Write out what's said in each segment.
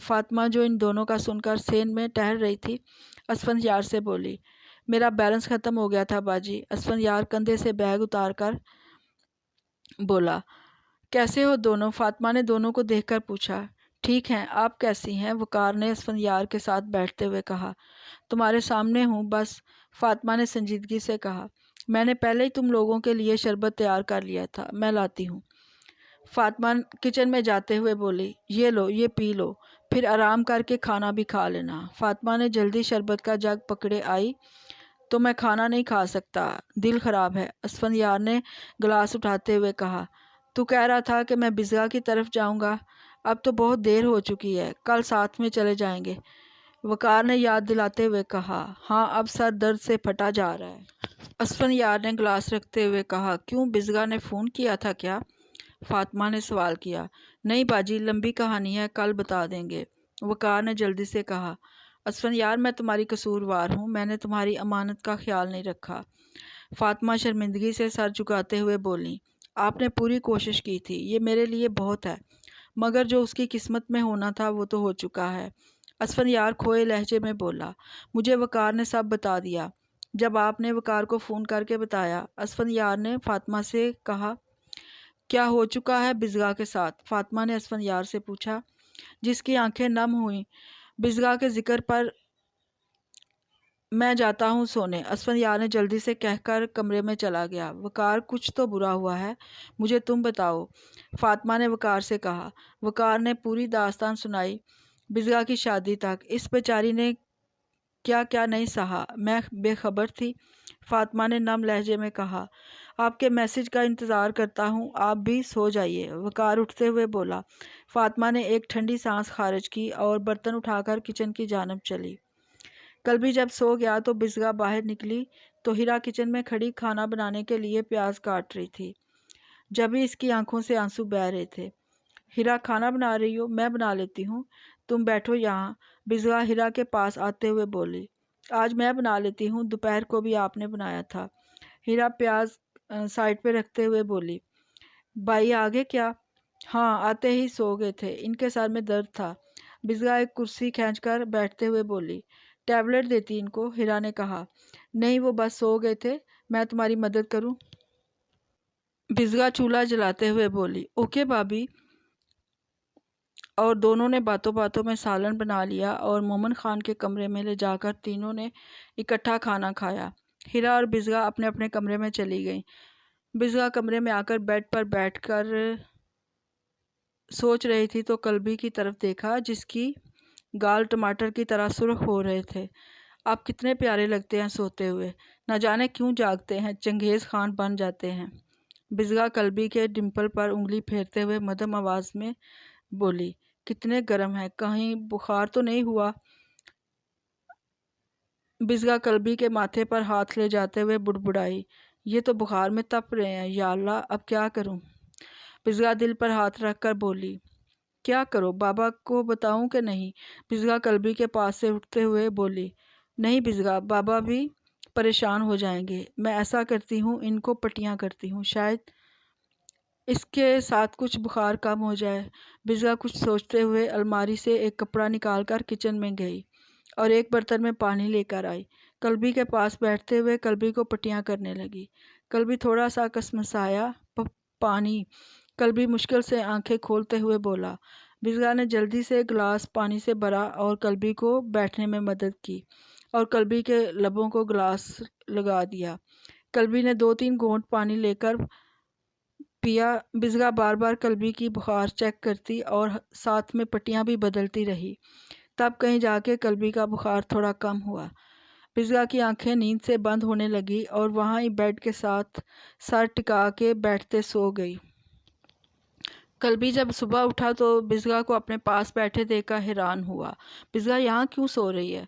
فاطمہ جو ان دونوں کا سن کر سین میں ٹہل رہی تھی اسفندیار سے بولی، میرا بیلنس ختم ہو گیا تھا باجی۔ اسفندیار کندھے سے بیگ اتار کر بولا، کیسے ہو دونوں؟ فاطمہ نے دونوں کو دیکھ کر پوچھا۔ ٹھیک ہیں، آپ کیسی ہیں؟ وقار نے اسفندیار کے ساتھ بیٹھتے ہوئے کہا۔ تمہارے سامنے ہوں بس، فاطمہ نے سنجیدگی سے کہا۔ میں نے پہلے ہی تم لوگوں کے لیے شربت تیار کر لیا تھا، میں لاتی ہوں۔ فاطمہ کچن میں جاتے ہوئے بولی، یہ لو، یہ پی لو، پھر آرام کر کے کھانا بھی کھا لینا۔ فاطمہ نے جلدی شربت کا جگ پکڑے آئی تو میں کھانا نہیں کھا سکتا، دل خراب ہے، اسفندیار نے گلاس اٹھاتے ہوئے کہا۔ تو کہہ رہا تھا کہ میں بزگا کی طرف جاؤں گا، اب تو بہت دیر ہو چکی ہے، کل ساتھ میں چلے جائیں گے، وقار نے یاد دلاتے ہوئے کہا۔ ہاں، اب سر درد سے پھٹا جا رہا ہے، اسفندیار نے گلاس رکھتے ہوئے کہا۔ کیوں، بزگا نے فون کیا تھا کیا؟ فاطمہ نے سوال کیا۔ نہیں باجی، لمبی کہانی ہے، کل بتا دیں گے، وقار نے جلدی سے کہا۔ اسفندیار، میں تمہاری قصوروار ہوں، میں نے تمہاری امانت کا خیال نہیں رکھا۔ فاطمہ شرمندگی سے سر جھکاتے ہوئے بولی، آپ نے پوری کوشش کی تھی، یہ میرے لیے بہت ہے، مگر جو اس کی قسمت میں ہونا تھا وہ تو ہو چکا ہے۔ اسفندیار کھوئے لہجے میں بولا، مجھے وقار نے سب بتا دیا۔ جب آپ نے وقار کو فون کر کے بتایا؟ اسفندیار نے فاطمہ سے کہا۔ کیا ہو چکا ہے بزگا کے ساتھ؟ فاطمہ نے اسفندیار سے پوچھا، جس کی آنکھیں نم ہوئیں۔ بزگا کے ذکر پر میں جاتا ہوں سونے، اسفندیار نے جلدی سے کہہ کر کمرے میں چلا گیا۔ وقار، کچھ تو برا ہوا ہے، مجھے تم بتاؤ، فاطمہ نے وقار سے کہا۔ وقار نے پوری داستان سنائی، بزگا کی شادی تک، اس بیچاری نے کیا کیا نہیں سہا، میں بے خبر تھی، فاطمہ نے نم لہجے میں کہا۔ آپ کے میسج کا انتظار کرتا ہوں، آپ بھی سو جائیے، وقار اٹھتے ہوئے بولا۔ فاطمہ نے ایک ٹھنڈی سانس خارج کی اور برتن اٹھا کر کچن کی جانب چلی۔ کل بھی جب سو گیا تو بزگا باہر نکلی تو ہیرا کچن میں کھڑی کھانا بنانے کے لیے پیاز کاٹ رہی تھی، جبھی اس کی آنکھوں سے آنسو بہہ رہے تھے۔ ہیرا، کھانا بنا رہی ہو؟ میں بنا لیتی ہوں، تم بیٹھو یہاں، بزگا ہیرا کے پاس آتے ہوئے بولی۔ آج میں بنا لیتی ہوں، دوپہر کو بھی آپ نے بنایا تھا، ہیرا پیاز سائڈ پہ رکھتے ہوئے بولی۔ بھائی آگے کیا؟ ہاں، آتے ہی سو گئے تھے، ان کے سر میں درد تھا، بزگا ایک کرسی کھینچ کر بیٹھتے ہوئے بولی۔ ٹیبلٹ دیتی ان کو، ہیرا نے کہا۔ نہیں، وہ بس سو گئے تھے، میں تمہاری مدد کروں؟ بزگا چولہا جلاتے ہوئے بولی۔ اوکے بھابی، اور دونوں نے باتوں باتوں میں سالن بنا لیا اور مومن خان کے کمرے میں لے جا کر تینوں نے اکٹھا کھانا کھایا۔ ہیرا اور بزگا اپنے اپنے کمرے میں چلی گئیں۔ بزگا کمرے میں آ کر بیڈ پر بیٹھ کر سوچ رہی تھی تو قلبی کی طرف دیکھا، جس کی گال ٹماٹر کی طرح سرخ ہو رہے تھے۔ آپ کتنے پیارے لگتے ہیں سوتے ہوئے، نہ جانے کیوں جاگتے ہیں، چنگیز خان بن جاتے ہیں۔ بزگا قلبی کے ڈمپل پر انگلی پھیرتے ہوئے مدھم آواز میں بولی۔ کتنے گرم ہیں، کہیں بخار تو نہیں ہوا؟ بزگا قلبی کے ماتھے پر ہاتھ لے جاتے ہوئے بڑبڑائی۔ یہ تو بخار میں تپ رہے ہیں، یا اللہ، اب کیا کروں؟ بزگا دل پر ہاتھ رکھ کر بولی۔ کیا کرو، بابا کو بتاؤں کہ نہیں؟ بزگا قلبی کے پاس سے اٹھتے ہوئے بولی۔ نہیں بزگا، بابا بھی پریشان ہو جائیں گے، میں ایسا کرتی ہوں، ان کو پٹیاں کرتی ہوں، شاید اس کے ساتھ کچھ بخار کم ہو جائے۔ بزگا کچھ سوچتے ہوئے الماری سے ایک کپڑا نکال کر کچن میں گئی اور ایک برتن میں پانی لے کر آئی۔ قلبی کے پاس بیٹھتے ہوئے قلبی کو پٹیاں کرنے لگی۔ قلبی تھوڑا سا کسمسایا۔ پانی؟ قلبی مشکل سے آنکھیں کھولتے ہوئے بولا۔ بزگا نے جلدی سے گلاس پانی سے بھرا اور قلبی کو بیٹھنے میں مدد کی اور قلبی کے لبوں کو گلاس لگا دیا۔ قلبی نے 2-3 گھونٹ پانی لے کر پیا۔ بزگا بار بار قلبی کی بخار چیک کرتی اور ساتھ میں پٹیاں بھی بدلتی رہی، تب کہیں جا کے قلبی کا بخار تھوڑا کم ہوا۔ بزگا کی آنکھیں نیند سے بند ہونے لگی اور وہاں ہی بیڈ کے ساتھ سر ٹکا کے بیٹھتے سو گئی۔ قلبی جب صبح اٹھا تو بزگا کو اپنے پاس بیٹھے دیکھ کر حیران ہوا۔ بزگا یہاں کیوں سو رہی ہے؟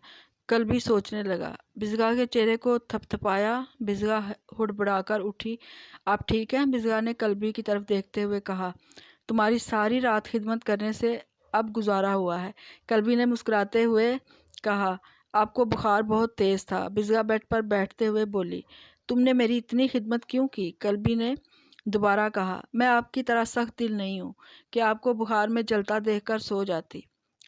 قلبی سوچنے لگا۔ بزگا کے چہرے کو تھپ تھپایا۔ بزگا ہڑبڑا کر اٹھی۔ آپ ٹھیک ہیں؟ بزگا نے قلبی کی طرف دیکھتے ہوئے کہا۔ تمہاری ساری رات خدمت کرنے سے اب گزارا ہوا ہے، قلبی نے مسکراتے ہوئے کہا۔ آپ کو بخار بہت تیز تھا، بزگا بیڈ پر بیٹھتے ہوئے بولی۔ تم نے میری اتنی خدمت کیوں کی؟ قلبی نے دوبارہ کہا۔ میں آپ کی طرح سخت دل نہیں ہوں کہ آپ کو بخار میں جلتا دیکھ کر سو جاتی۔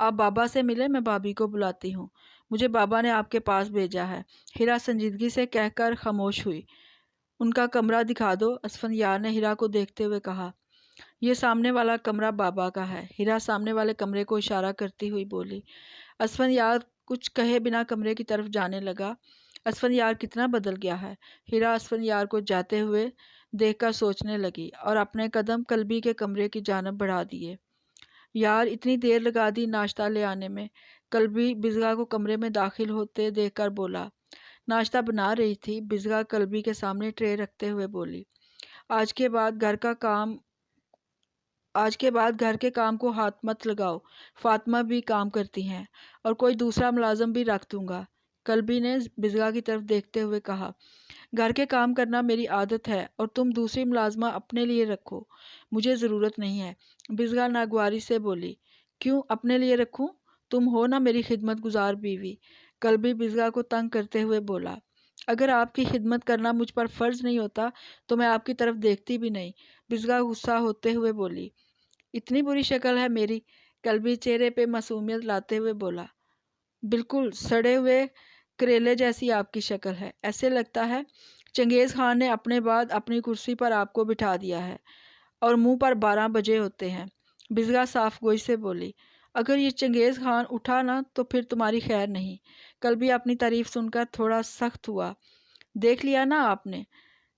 آپ بابا سے ملے، میں بھابھی کو بلاتی ہوں، مجھے بابا نے آپ کے پاس بھیجا ہے۔ ہیرا سنجیدگی سے کہہ کر خاموش ہوئی۔ ان کا کمرہ دکھا دو، اسفندیار نے ہیرا کو دیکھتے ہوئے کہا۔ یہ سامنے والا کمرہ بابا کا ہے۔ ہیرا سامنے والے کمرے کو اشارہ کرتی ہوئی بولی۔ اسفندیار کچھ کہے بنا کمرے کی طرف جانے لگا۔ اسفندیار کتنا بدل گیا ہے۔ ہیرا اسفندیار کو جاتے ہوئے دیکھ کر سوچنے لگی اور اپنے قدم قلبی کے کمرے کی جانب بڑھا دیے۔ یار اتنی دیر لگا دی ناشتہ لے آنے میں، قلبی بزغا کو کمرے میں داخل ہوتے دیکھ کر بولا۔ ناشتہ بنا رہی تھی، بزغا قلبی کے سامنے ٹرے رکھتے ہوئے بولی۔ آج کے بعد گھر کے کام کو ہاتھ مت لگاؤ، فاطمہ بھی کام کرتی ہیں اور کوئی دوسرا ملازم بھی رکھ دوں گا، قلبی نے بزغا کی طرف دیکھتے ہوئے کہا۔ گھر کے کام کرنا میری عادت ہے اور تم دوسری ملازمہ اپنے لیے رکھو، مجھے ضرورت نہیں ہے، بزغا ناگواری سے بولی۔ کیوں اپنے لیے رکھوں؟ تم ہو نا میری خدمت گزار بیوی، قلبی بزغا کو تنگ کرتے ہوئے بولا۔ اگر آپ کی خدمت کرنا مجھ پر فرض نہیں ہوتا تو میں آپ کی طرف دیکھتی بھی نہیں، بزغا غصہ ہوتے ہوئے بولی۔ اتنی بری شکل ہے میری؟ قلبی چہرے پہ معصومیت لاتے ہوئے بولا۔ بالکل سڑے ہوئے کریلے جیسی آپ کی شکل ہے، ایسے لگتا ہے چنگیز خان نے اپنے بعد اپنی کرسی پر آپ کو بٹھا دیا ہے اور منہ پر 12 بجے ہوتے ہیں، بزغا صاف گوئی سے بولی۔ اگر یہ چنگیز خان اٹھا نہ تو پھر تمہاری خیر نہیں۔ قلبی اپنی تعریف سن کر تھوڑا سخت ہوا۔ دیکھ لیا نا آپ نے،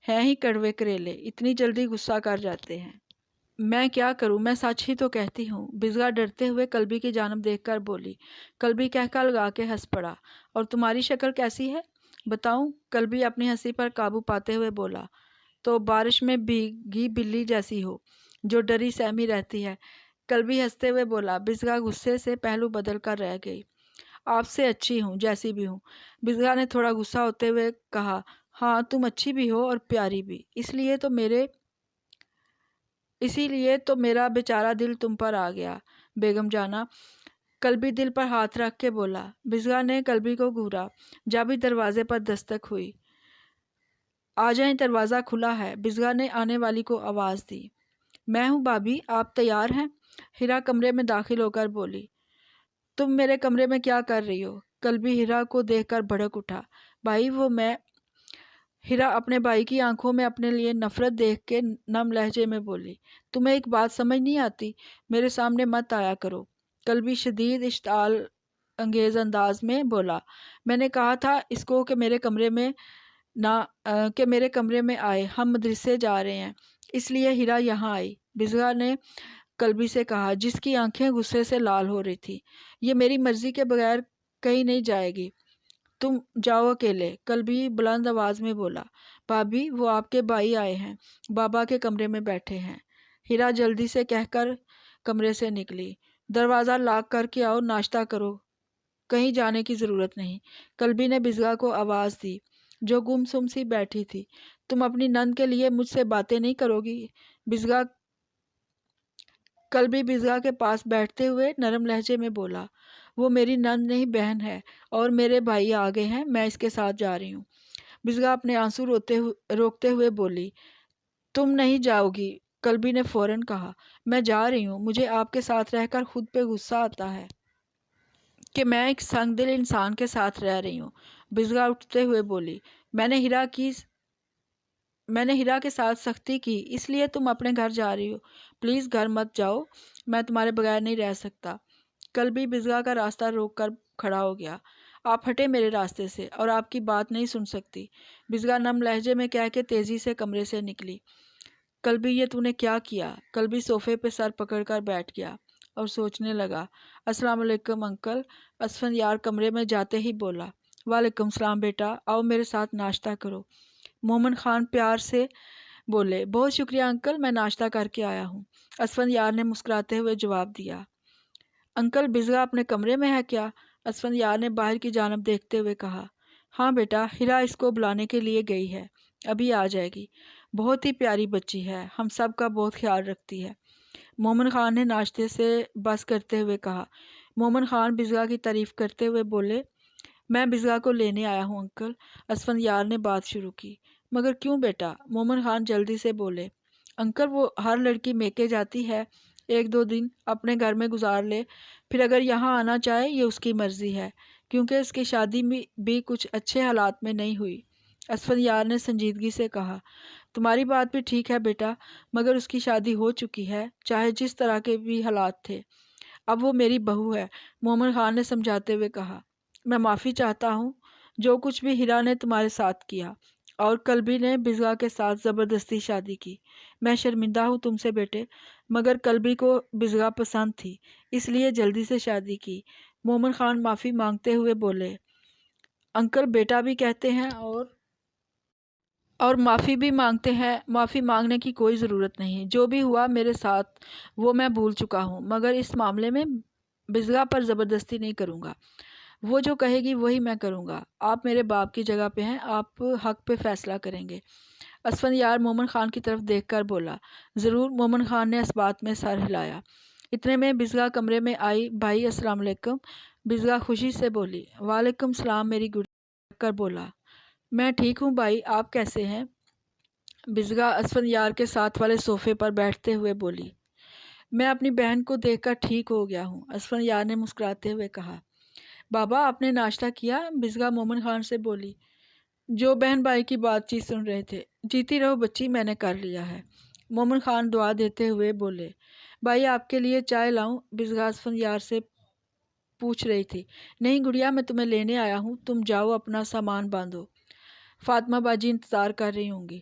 ہیں ہی کڑوے کریلے، اتنی جلدی غصہ کر جاتے ہیں۔ میں کیا کروں، میں سچ ہی تو کہتی ہوں، بزغا ڈرتے ہوئے قلبی کی جانب دیکھ کر بولی۔ قلبی کہکا لگا کے ہنس پڑا۔ اور تمہاری شکل کیسی ہے بتاؤں؟ قلبی اپنی ہنسی پر قابو پاتے ہوئے بولا۔ تو بارش میں بھیگی بلی جیسی ہو جو ڈری سہمی رہتی ہے، قلبی ہنستے ہوئے بولا۔ بزغا غصے سے پہلو بدل کر رہ گئی۔ آپ سے اچھی ہوں جیسی بھی ہوں، بزغا نے تھوڑا غصہ ہوتے ہوئے کہا۔ ہاں تم اچھی بھی ہو اور پیاری بھی، اسی لیے تو میرا بیچارہ دل تم پر آ گیا بیگم جانا، قلبی دل پر ہاتھ رکھ کے بولا۔ بزغا نے قلبی کو گھورا۔ جب ہی دروازے پر دستک ہوئی۔ آ جائیں، دروازہ کھلا ہے، بزغا نے آنے والی کو آواز دی۔ میں ہوں بھابھی، آپ تیار ہیں؟ ہیرا کمرے میں داخل ہو کر بولی۔ تم میرے کمرے میں کیا کر رہی ہو؟ قلبی ہیرا کو دیکھ کر بھڑک اٹھا۔ بھائی وہ میں ہیرا اپنے بھائی کی آنکھوں میں اپنے لیے نفرت دیکھ کے نم لہجے میں بولی۔ تمہیں ایک بات سمجھ نہیں آتی؟ میرے سامنے مت آیا کرو، قلبی شدید اشتعال انگیز انداز میں بولا۔ میں نے کہا تھا اس کو کہ میرے کمرے میں آئے، ہم مدرسے جا رہے ہیں، اس لیے ہیرا یہاں آئی، بزغا نے قلبی سے کہا، جس کی آنکھیں غصے سے لال ہو رہی تھی۔ یہ میری مرضی کے بغیر کہیں نہیں جائے گی، تم جاؤ اکیلے، قلبی بلند آواز میں بولا۔ بھابھی وہ آپ کے بھائی آئے ہیں، بابا کے کمرے میں بیٹھے ہیں، ہیرا جلدی سے کہہ کر کمرے سے نکلی۔ دروازہ لاک کر کے آؤ، ناشتہ کرو، کہیں جانے کی ضرورت نہیں، قلبی نے بزغا کو آواز دی جو گم سم سی بیٹھی تھی۔ تم اپنی نند کے لیے مجھ سے باتیں نہیں کرو گی؟ قلبی بزغا کے پاس بیٹھتے ہوئے نرم لہجے میں بولا۔ وہ میری نند نہیں بہن ہے اور میرے بھائی آ گئے ہیں، میں اس کے ساتھ جا رہی ہوں۔ بزغا اپنے آنسو روکتے ہوئے بولی۔ تم نہیں جاؤ گی، قلبی نے فوراً کہا۔ میں جا رہی ہوں، مجھے آپ کے ساتھ رہ کر خود پہ غصہ آتا ہے کہ میں ایک سنگ دل انسان کے ساتھ رہ رہی ہوں، بزغا اٹھتے ہوئے بولی۔ میں نے ہیرا کے ساتھ سختی کی، اس لیے تم اپنے گھر جا رہی ہو، پلیز گھر مت جاؤ، میں تمہارے بغیر نہیں رہ سکتا۔ قلبی بزغا کا راستہ روک کر کھڑا ہو گیا۔ آپ ہٹے میرے راستے سے، اور آپ کی بات نہیں سن سکتی، بزغا نم لہجے میں کہہ کے تیزی سے کمرے سے نکلی۔ قلبی یہ تو نے کیا کیا؟ قلبی صوفے پہ سر پکڑ کر بیٹھ گیا اور سوچنے لگا۔ السلام علیکم انکل، اسفندیار کمرے میں جاتے ہی بولا۔ وعلیکم السلام بیٹا، آؤ میرے ساتھ ناشتہ کرو، مومن خان پیار سے بولے۔ بہت شکریہ انکل، میں ناشتہ کر کے آیا ہوں، اسفندیار نے مسکراتے ہوئے جواب دیا۔ انکل بزغا اپنے کمرے میں ہے کیا؟ اسفندیار نے باہر کی جانب دیکھتے ہوئے کہا۔ ہاں بیٹا، ہیرا اس کو بلانے کے لیے گئی ہے، ابھی آ جائے گی، بہت ہی پیاری بچی ہے، ہم سب کا بہت خیال رکھتی ہے، مومن خان نے ناشتے سے بس کرتے ہوئے کہا۔ مومن خان بزغا کی تعریف کرتے ہوئے بولے۔ میں بزغا کو لینے آیا ہوں انکل، اسفندیار نے بات شروع کی۔ مگر کیوں بیٹا؟ مومن خان جلدی سے بولے۔ انکل وہ ہر لڑکی میکے جاتی ہے، ایک دو دن اپنے گھر میں گزار لے، پھر اگر یہاں آنا چاہے یہ اس کی مرضی ہے، کیونکہ اس کی شادی بھی کچھ اچھے حالات میں نہیں ہوئی۔ اسفندیار نے سنجیدگی سے کہا، تمہاری بات بھی ٹھیک ہے بیٹا، مگر اس کی شادی ہو چکی ہے، چاہے جس طرح کے بھی حالات تھے۔ اب وہ میری بہو ہے، مومن خان نے سمجھاتے ہوئے کہا۔ میں معافی چاہتا ہوں جو کچھ بھی ہیرا نے تمہارے ساتھ کیا اور قلبی نے بزغا کے ساتھ زبردستی شادی کی۔ میں شرمندہ ہوں تم سے بیٹے، مگر قلبی کو بزغا پسند تھی، اس لیے جلدی سے شادی کی۔ مومن خان معافی مانگتے ہوئے بولے، انکل بیٹا بھی کہتے ہیں اور معافی بھی مانگتے ہیں۔ معافی مانگنے کی کوئی ضرورت نہیں، جو بھی ہوا میرے ساتھ وہ میں بھول چکا ہوں، مگر اس معاملے میں بزغا پر زبردستی نہیں کروں گا۔ وہ جو کہے گی وہی میں کروں گا۔ آپ میرے باپ کی جگہ پہ ہیں، آپ حق پہ فیصلہ کریں گے۔ اسفندیار مومن خان کی طرف دیکھ کر بولا، ضرور۔ مومن خان نے اس بات میں سر ہلایا۔ اتنے میں بزغا کمرے میں آئی۔ بھائی السلام علیکم۔ بزغا خوشی سے بولی، وعلیکم السلام میری گڑیا کر بولا، میں ٹھیک ہوں بھائی، آپ کیسے ہیں؟ بزغا اسفندیار کے ساتھ والے صوفے پر بیٹھتے ہوئے بولی، میں اپنی بہن کو دیکھ کر ٹھیک ہو گیا ہوں۔ اسفندیار نے مسکراتے ہوئے کہا، بابا آپ نے ناشتہ کیا؟ بزغا مومن خان سے بولی، جو بہن بھائی کی بات چیت سن رہے تھے۔ جیتی رہو بچی، میں نے کر لیا ہے۔ مومن خان دعا دیتے ہوئے بولے، بھائی آپ کے لیے چائے لاؤں؟ بزغا اسفندیار سے پوچھ رہی تھی۔ نہیں گڑیا، میں تمہیں لینے آیا ہوں، تم جاؤ اپنا سامان باندھو، فاطمہ باجی انتظار کر رہی ہوں گی۔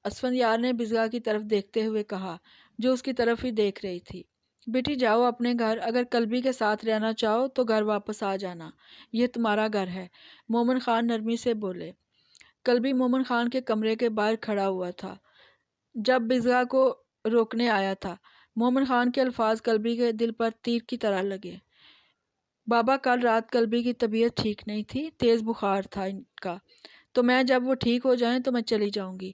اسفندیار نے بزغا کی طرف دیکھتے ہوئے کہا، جو اس کی طرف ہی دیکھ رہی تھی، بیٹی جاؤ اپنے گھر، اگر قلبی کے ساتھ رہنا چاہو تو گھر واپس آ جانا، یہ تمہارا گھر ہے۔ مومن خان نرمی سے بولے۔ قلبی مومن خان کے کمرے کے باہر کھڑا ہوا تھا جب بزغا کو روکنے آیا تھا۔ مومن خان کے الفاظ قلبی کے دل پر تیر کی طرح لگے۔ بابا کل رات قلبی کی طبیعت ٹھیک نہیں تھی، تیز بخار تھا ان کا، تو میں جب وہ ٹھیک ہو جائیں تو میں چلی جاؤں گی۔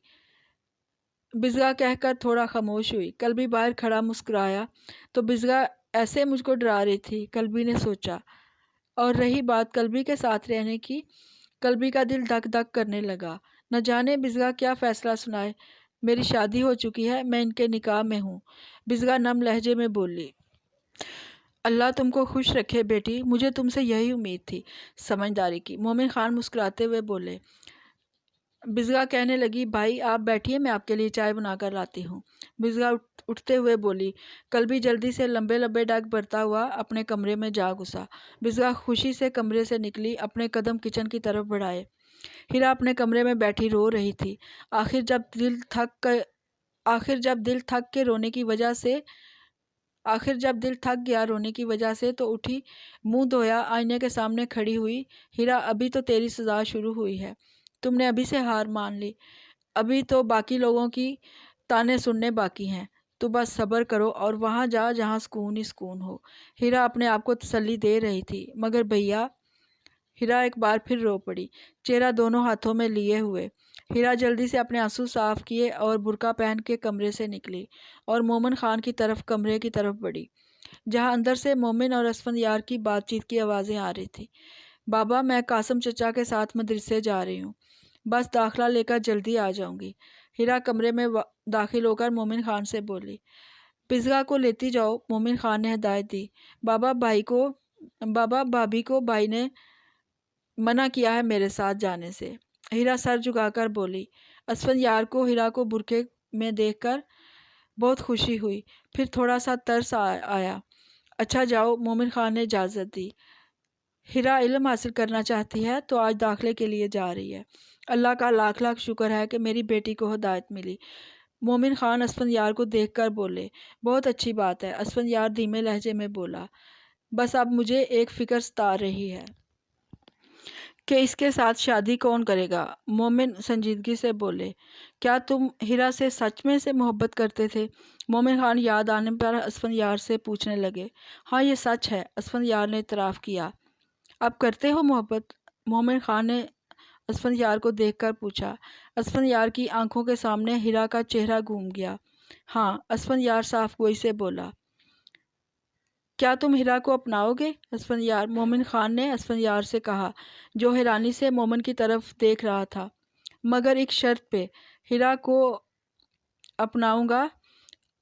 بزغا کہہ کر تھوڑا خاموش ہوئی۔ قلبی باہر کھڑا مسکرایا تو بزغا ایسے مجھ کو ڈرا رہی تھی، قلبی نے سوچا۔ اور رہی بات قلبی کے ساتھ رہنے کی، قلبی کا دل دھک دھک کرنے لگا، نہ جانے بزغا کیا فیصلہ سنائے۔ میری شادی ہو چکی ہے، میں ان کے نکاح میں ہوں، بزغا نم لہجے میں بولی۔ اللہ تم کو خوش رکھے بیٹی، مجھے تم سے یہی امید تھی، سمجھداری کی۔ مومن خان مسکراتے ہوئے بولے۔ بزغا کہنے لگی، بھائی آپ بیٹھیے، میں آپ کے لیے چائے بنا کر لاتی ہوں۔ بزغا اٹھتے ہوئے بولی۔ قلبی جلدی سے لمبے لمبے ڈگ بھرتا ہوا اپنے کمرے میں جا گھسا۔ بزغا خوشی سے کمرے سے نکلی، اپنے قدم کچن کی طرف بڑھائے۔ ہیرا اپنے کمرے میں بیٹھی رو رہی تھی۔ آخر جب دل تھک گیا رونے کی وجہ سے تو اٹھی، منہ دھویا، آئینے کے سامنے کھڑی ہوئی۔ ہیرا ابھی تو تیری سزا شروع ہوئی ہے، تم نے ابھی سے ہار مان لی، ابھی تو باقی لوگوں کی تانے سننے باقی ہیں، تو بس صبر کرو اور وہاں جا جہاں سکون ہی سکون ہو۔ ہیرا اپنے آپ کو تسلی دے رہی تھی، مگر بھیا، ہیرا ایک بار پھر رو پڑی، چہرہ دونوں ہاتھوں میں لیے ہوئے۔ ہیرا جلدی سے اپنے آنسو صاف کیے اور برقع پہن کے کمرے سے نکلی اور مومن خان کی طرف کمرے کی طرف بڑھی، جہاں اندر سے مومن اور اسفندیار کی بات چیت کی آوازیں آ رہی تھی۔ بابا میں قاسم چچا کے ساتھ مدرسے جا رہی ہوں، بس داخلہ لے کر جلدی آ جاؤں گی۔ ہیرا کمرے میں داخل ہو کر مومن خان سے بولی۔ بزغا کو لیتی جاؤ، مومن خان نے ہدایت دی۔ بابا بھابھی کو بھائی نے منع کیا ہے میرے ساتھ جانے سے۔ ہیرا سر جھکا کر بولی۔ اسفندیار کو ہیرا کو برقعے میں دیکھ کر بہت خوشی ہوئی، پھر تھوڑا سا ترس آیا۔ اچھا جاؤ، مومن خان نے اجازت دی۔ ہیرا علم حاصل کرنا چاہتی ہے تو آج داخلے کے لیے جا رہی ہے، اللہ کا لاکھ لاکھ شکر ہے کہ میری بیٹی کو ہدایت ملی۔ مومن خان اسفندیار کو دیکھ کر بولے، بہت اچھی بات ہے۔ اسفندیار دھیمے لہجے میں بولا، بس اب مجھے ایک فکر ستا رہی ہے کہ اس کے ساتھ شادی کون کرے گا۔ مومن سنجیدگی سے بولے، کیا تم ہیرا سے سچ میں سے محبت کرتے تھے؟ مومن خان یاد آنے پر اسفندیار سے پوچھنے لگے۔ ہاں یہ سچ ہے، اسفندیار نے اعتراف کیا۔ اب کرتے ہو محبت؟ مومن خان نے اسفندیار کو دیکھ کر پوچھا۔ اسفندیار کی آنکھوں کے سامنے ہیرا کا چہرہ گھوم گیا۔ ہاں، اسفندیار صاف گوئی سے بولا۔ کیا تم ہیرا کو اپناؤ گے؟ مومن خان نے اسفندیار سے کہا، جو حیرانی سے مومن کی طرف دیکھ رہا تھا۔ مگر ایک شرط پہ، ہیرا کو اپناؤں گا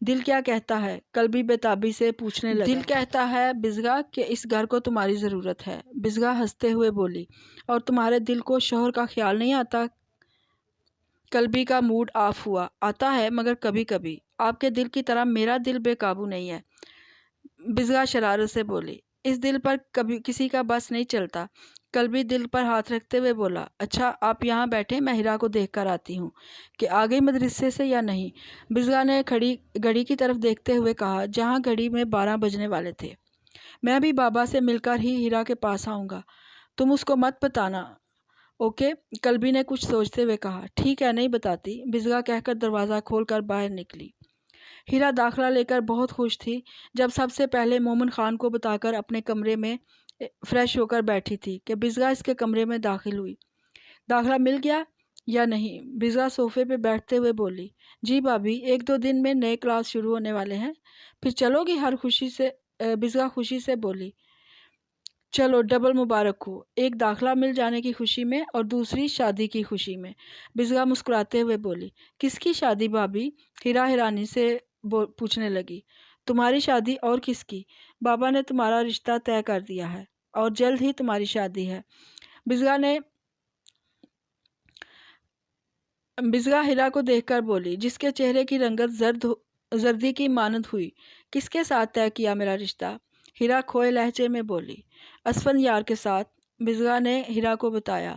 دل کیا کہتا ہے؟ قلبی بےتابی سے پوچھنے لگا۔ دل کہتا ہے بزغا کہ اس گھر کو تمہاری ضرورت ہے۔ بزغا ہنستے ہوئے بولی، اور تمہارے دل کو شوہر کا خیال نہیں آتا؟ قلبی کا موڈ آف ہوا۔ آتا ہے مگر کبھی کبھی، آپ کے دل کی طرح میرا دل بے قابو نہیں ہے۔ بزغا شرارت سے بولی، اس دل پر کبھی کسی کا بس نہیں چلتا۔ قلبی دل پر ہاتھ رکھتے ہوئے بولا، اچھا آپ یہاں بیٹھیں، میں ہیرا کو دیکھ کر آتی ہوں کہ آ گئی مدرسے سے یا نہیں۔ بزغا نے گھڑی کی طرف دیکھتے ہوئے کہا جہاں گھڑی میں 12 بجنے والے تھے۔ میں بھی بابا سے مل کر ہی ہیرا کے پاس آؤں گا، تم اس کو مت بتانا، اوکے؟ قلبی نے کچھ سوچتے ہوئے کہا، ٹھیک ہے نہیں بتاتی، بزغا کہہ کر دروازہ کھول کر باہر نکلی۔ ہیرا داخلہ لے کر بہت خوش تھی جب سب سے پہلے مومن خان کو بتا کر اپنے کمرے میں فریش ہو کر بیٹھی تھی کہ بزغا اس کے کمرے میں داخل ہوئی۔ داخلہ مل گیا یا نہیں؟ بزغا صوفے پہ بیٹھتے ہوئے بولی، جی بھابھی، 1-2 دن میں نئے کلاس شروع ہونے والے ہیں، پھر چلو گی؟ بزغا خوشی سے بولی، چلو ڈبل مبارک ہو، ایک داخلہ مل جانے کی خوشی میں اور دوسری شادی کی خوشی میں۔ بزغا مسکراتے ہوئے بولی، کس کی شادی بھابھی؟ ہیرا حیرانی سے پوچھنے لگی۔ تمہاری شادی اور کس کی؟ بابا نے تمہارا رشتہ طے کر دیا ہے اور جلد ہی تمہاری شادی ہے۔ بزغا ہیرا کو دیکھ کر بولی، جس کے چہرے کی رنگت زردی کی مانند ہوئی، کس کے ساتھ طے کیا میرا رشتہ؟ ہیرا کھوئے لہجے میں بولی، اسفندیار کے ساتھ۔ بزغا نے ہیرا کو بتایا،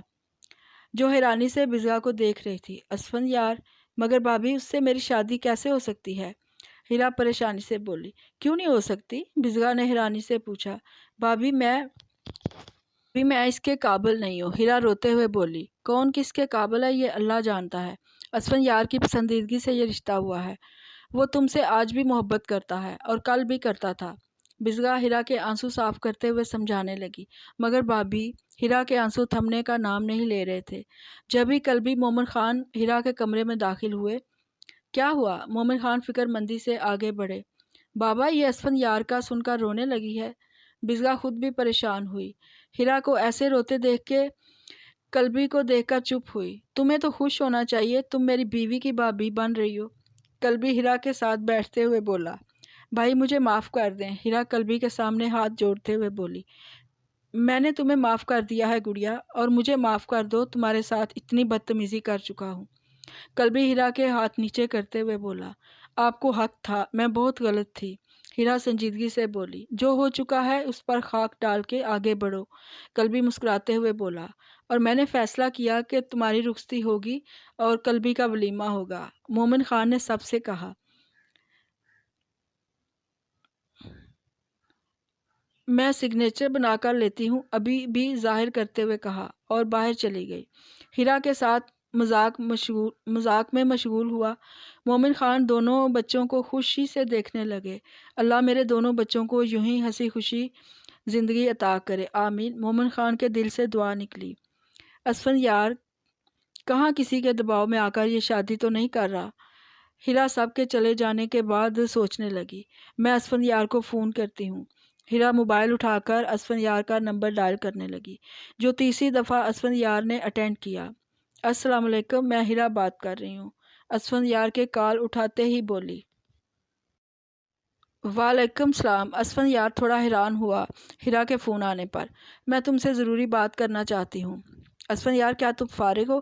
جو حیرانی سے بزغا کو دیکھ رہی تھی۔ اسفندیار؟ مگر بھابھی اس سے میری شادی کیسے ہو سکتی ہے؟ ہیرا پریشانی سے بولی، کیوں نہیں ہو سکتی؟ بزغا نے حیرانی سے پوچھا، بھابھی میں اس کے قابل نہیں ہوں۔ ہیرا روتے ہوئے بولی، کون کس کے قابل ہے یہ اللہ جانتا ہے، اسفندیار کی پسندیدگی سے یہ رشتہ ہوا ہے، وہ تم سے آج بھی محبت کرتا ہے اور کل بھی کرتا تھا۔ بزغا ہیرا کے آنسو صاف کرتے ہوئے سمجھانے لگی، مگر بھابھی، ہیرا کے آنسو تھمنے کا نام نہیں لے رہے تھے۔ جب ہی قلبی مومن خان ہیرا کے کمرے میں داخل ہوئے، کیا ہوا؟ مومن خان فکر مندی سے آگے بڑھے۔ بابا، یہ اسفندیار کا سن کر رونے لگی ہے۔ بزغا خود بھی پریشان ہوئی۔ ہیرا کو ایسے روتے دیکھ کے قلبی کو دیکھ کر چپ ہوئی۔ تمہیں تو خوش ہونا چاہیے، تم میری بیوی کی بھابھی بن رہی ہو۔ قلبی ہیرا کے ساتھ بیٹھتے ہوئے بولا، بھائی مجھے معاف کر دیں۔ ہیرا قلبی کے سامنے ہاتھ جوڑتے ہوئے بولی، میں نے تمہیں معاف کر دیا ہے گڑیا، اور مجھے معاف کر دو، تمہارے ساتھ اتنی بدتمیزی کر چکا ہوں۔ قلبی ہیرا کے ہاتھ نیچے کرتے ہوئے بولا، آپ کو حق تھا، میں بہت غلط تھی۔ ہیرا سنجیدگی سے بولی، جو ہو چکا ہے اس پر خاک ڈال کے آگے بڑھو۔ قلبی مسکراتے ہوئے بولا، اور میں نے فیصلہ کیا کہ تمہاری رخصتی ہوگی اور قلبی کا ولیمہ ہوگا۔ مومن خان نے سب سے کہا، میں سگنیچر بنا کر لیتی ہوں، ابھی بھی ظاہر کرتے ہوئے کہا، اور باہر چلی گئی۔ ہیرا کے ساتھ مذاق میں مشغول ہوا۔ مومن خان دونوں بچوں کو خوشی سے دیکھنے لگے۔ اللہ میرے دونوں بچوں کو یوں ہی ہنسی خوشی زندگی عطا کرے، آمین۔ مومن خان کے دل سے دعا نکلی۔ اسفندیار کہاں کسی کے دباؤ میں آ کر یہ شادی تو نہیں کر رہا؟ ہیرا سب کے چلے جانے کے بعد سوچنے لگی، میں اسفندیار کو فون کرتی ہوں۔ ہیرا موبائل اٹھا کر اسفندیار کا نمبر ڈائل کرنے لگی، جو تیسری دفعہ اسفندیار نے اٹینڈ کیا۔ السلام علیکم، میں ہیرا بات کر رہی ہوں۔ اسفندیار کے کال اٹھاتے ہی بولی، وعلیکم السلام۔ اسفندیار تھوڑا حیران ہوا ہیرا کے فون آنے پر۔ میں تم سے ضروری بات کرنا چاہتی ہوں۔ اسفندیار، کیا تم فارغ ہو؟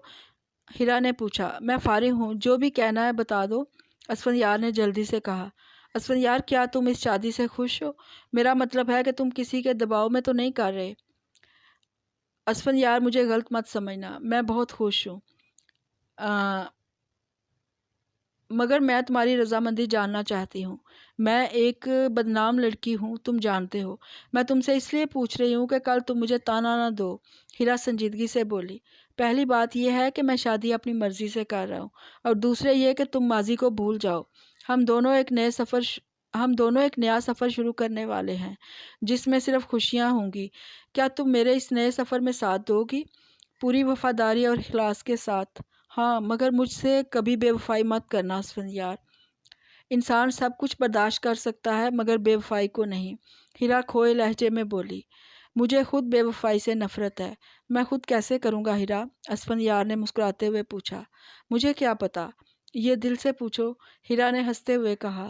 ہیرا نے پوچھا۔ میں فارغ ہوں، جو بھی کہنا ہے بتا دو، اسفندیار نے جلدی سے کہا۔ اسفندیار، کیا تم اس شادی سے خوش ہو؟ میرا مطلب ہے کہ تم کسی کے دباؤ میں تو نہیں کر رہے؟ اسفندیار، مجھے غلط مت سمجھنا، میں بہت خوش ہوں، مگر میں تمہاری رضامندی جاننا چاہتی ہوں۔ میں ایک بدنام لڑکی ہوں، تم جانتے ہو۔ میں تم سے اس لیے پوچھ رہی ہوں کہ کل تم مجھے طعنہ نہ دو۔ ہیرا سنجیدگی سے بولی، پہلی بات یہ ہے کہ میں شادی اپنی مرضی سے کر رہا ہوں، اور دوسرے یہ کہ تم ماضی کو بھول جاؤ۔ ہم دونوں ایک نیا سفر شروع کرنے والے ہیں، جس میں صرف خوشیاں ہوں گی۔ کیا تم میرے اس نئے سفر میں ساتھ دو گی؟ پوری وفاداری اور اخلاص کے ساتھ۔ ہاں، مگر مجھ سے کبھی بے وفائی مت کرنا اسفندیار۔ انسان سب کچھ برداشت کر سکتا ہے مگر بے وفائی کو نہیں۔ ہیرا کھوئے لہجے میں بولی، مجھے خود بے وفائی سے نفرت ہے۔ میں خود کیسے کروں گا ہیرا؟ اسفندیار نے مسکراتے ہوئے پوچھا۔ مجھے کیا پتا، یہ دل سے پوچھو، ہیرا نے ہنستے ہوئے کہا۔